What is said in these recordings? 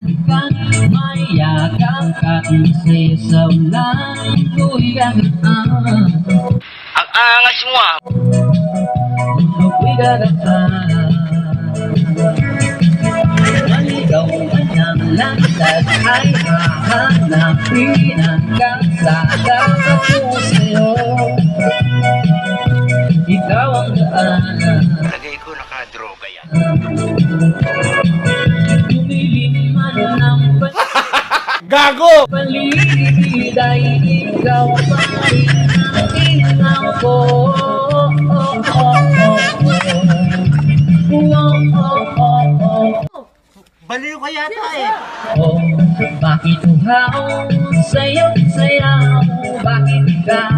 Kan mayakap ka sa ulan ko'y gagaan. Ang angas mo ah. Ko'y gagaan. Maligaw ka ng landas ay hahanapin ang kalsada ko sa'yo. Ikaw ang daanan. Lagay ko nakadroga yan. Tumilim man ng Gago! paligid ay ikaw pa rin ang inaw ko. Baliw ka yata eh. Oh, bakit uhaw sa'yo sayaw? Bakit ikaw?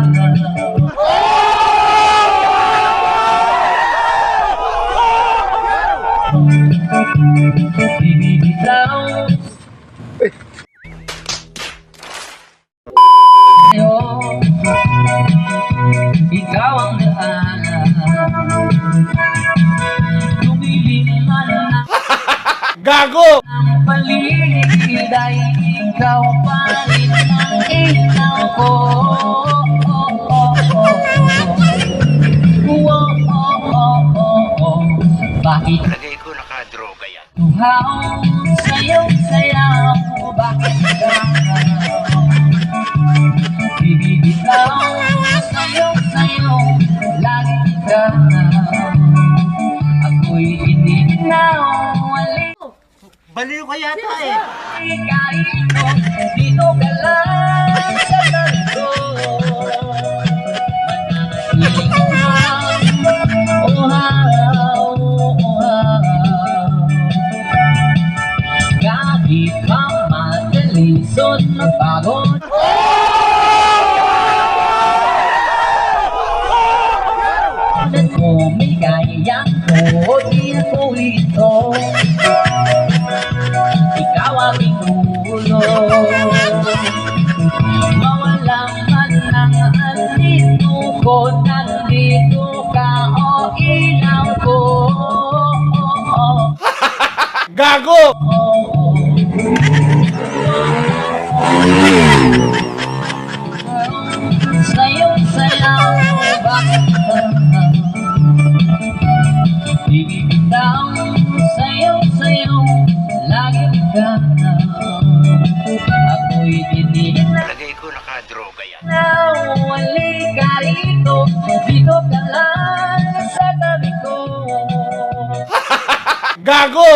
Bibitaw sa'yo, ikaw ang daanan. Tumilim man na Gago! ang paligid ay ikaw pa rin ang inaw ko. Bakit Lagay ko nakadroga yan. uhaw sa'yo sayaw? Bakit ikaw? Bibitaw sa'yo, lagi ikaw. Ako'y ininaw, Baliw ka yata eh. dito ka lang sa tabi ko. Kahit pa madalisod magpagod, ulit mo may kayang ko, di ako ito. Ikaw aking ulo, mawala man ng andito ko, nandito ka o ilaw ko. Gago! Sa'yo sayaw, bakit ba? Bibitaw sa'yo, lagi ka. Ako'y dininaw, Lagay ko nakadroga yan. halika rito, dito ka lang sa tabi ko. Gago!